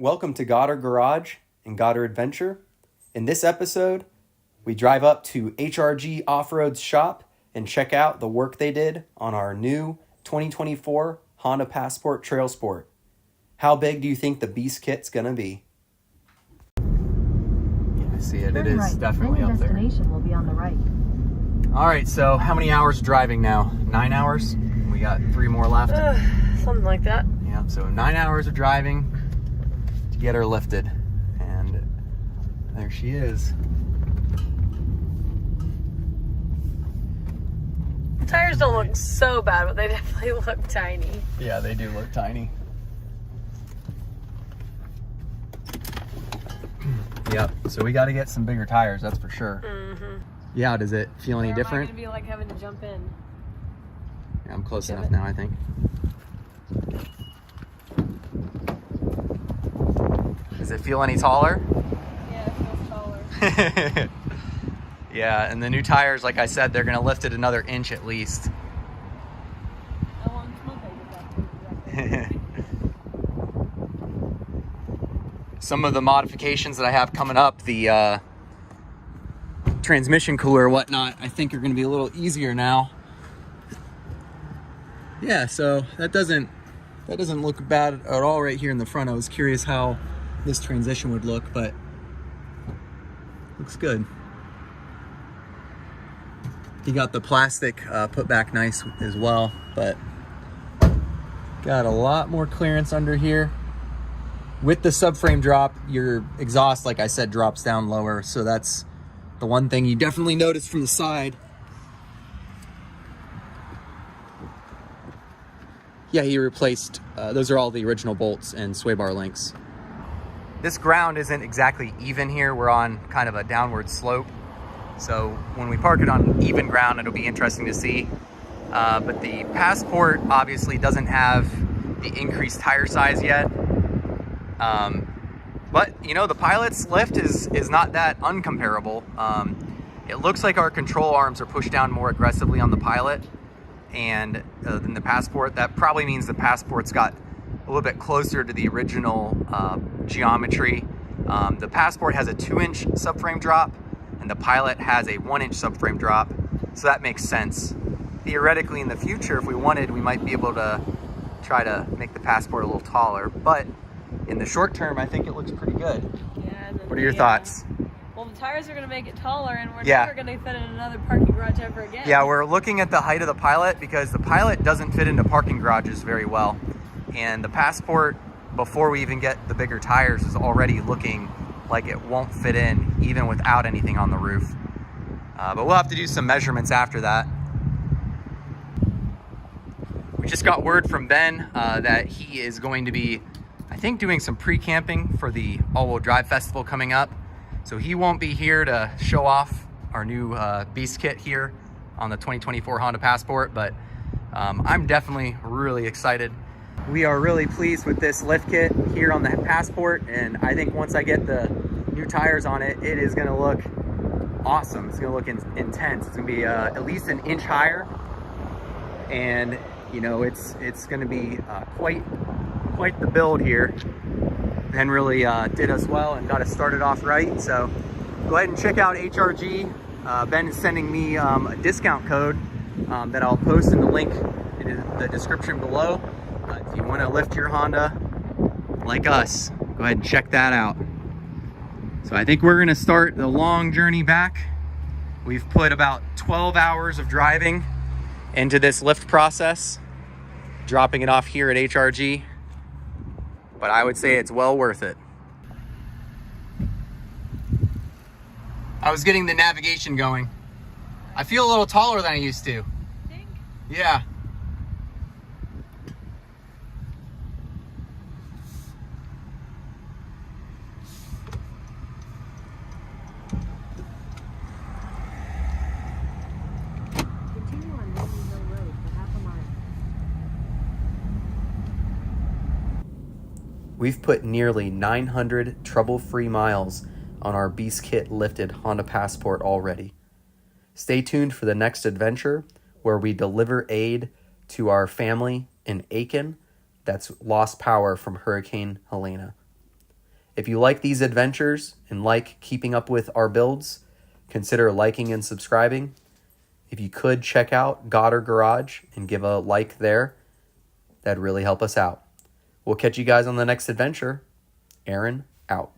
Welcome to Goddard Garage and Goddard Adventure. In this episode, we drive up to HRG Off-Road's shop and check out the work they did on our new 2024 Honda Passport TrailSport. How big do you think the beast kit's gonna be? Yeah, I see it. It is definitely up there. Destination will be on the right. All right, so how many hours driving now? 9 hours? We got 3 more left. Something like that. Yeah, so 9 hours of driving to get her lifted. And there she is. The tires don't look so bad, but they definitely look tiny. Yeah, they do look tiny. Yep, so we got to get some bigger tires, that's for sure. Mm-hmm. Yeah, does it feel any different? Am I gonna be like having to jump in? Yeah, I'm close enough now, I think. Does it feel any taller? Yeah, it feels taller. Yeah, and the new tires, like I said, they're gonna lift it another inch at least. How long smoke I did that? Some of the modifications that I have coming up, the transmission cooler or whatnot, I think are gonna be a little easier now. Yeah, so that doesn't look bad at all right here in the front. I was curious how this transition would look, but looks good. You got the plastic put back nice as well, but got a lot more clearance under here. With the subframe drop, your exhaust, like I said, drops down lower, so that's the one thing you definitely notice from the side. Yeah, he replaced, those are all the original bolts and sway bar links. This ground isn't exactly even here. We're on kind of a downward slope. So when we park it on even ground, it'll be interesting to see. But the Passport obviously doesn't have the increased tire size yet. But you know, the Pilot's lift is not that uncomparable. It looks like our control arms are pushed down more aggressively on the Pilot and than the Passport. That probably means the Passport's got a little bit closer to the original geometry. The Passport has a 2-inch subframe drop and the Pilot has a 1-inch subframe drop, so that makes sense. Theoretically, in the future, if we wanted, we might be able to try to make the Passport a little taller, but in the short term, I think it looks pretty good. Yeah. What are your thoughts? Well, the tires are going to make it taller, and we're Yeah. never going to fit in another parking garage ever again. Yeah, we're looking at the height of the Pilot because the Pilot doesn't fit into parking garages very well. And the Passport, before we even get the bigger tires, is already looking like it won't fit in even without anything on the roof. But we'll have to do some measurements after that. We just got word from Ben that he is going to be, I think, doing some pre-camping for the All-Wheel Drive Festival coming up. So he won't be here to show off our new Beast Kit here on the 2024 Honda Passport, but I'm definitely really excited. We are really pleased with this lift kit here on the Passport, and I think once I get the new tires on it, it is gonna look awesome. It's gonna look intense. It's gonna be at least an inch higher, and you know, it's gonna be quite the build here. Ben really did us well and got us started off right. So go ahead and check out HRG. Ben is sending me a discount code that I'll post in the link in the description below. If you want to lift your Honda like us, go ahead and check that out. So I think we're going to start the long journey back. We've put about 12 hours of driving into this lift process, dropping it off here at HRG. But I would say it's well worth it. I was getting the navigation going. I feel a little taller than I used to. Think? Yeah. Continue on Navy Hill Road for half a mile. We've put nearly 900 trouble-free miles on our Beast Kit lifted Honda Passport already. Stay tuned for the next adventure where we deliver aid to our family in Aiken that's lost power from Hurricane Helena. If you like these adventures and like keeping up with our builds, consider liking and subscribing. If you could check out Goddard Garage and give a like there, that'd really help us out. We'll catch you guys on the next adventure. Aaron, out.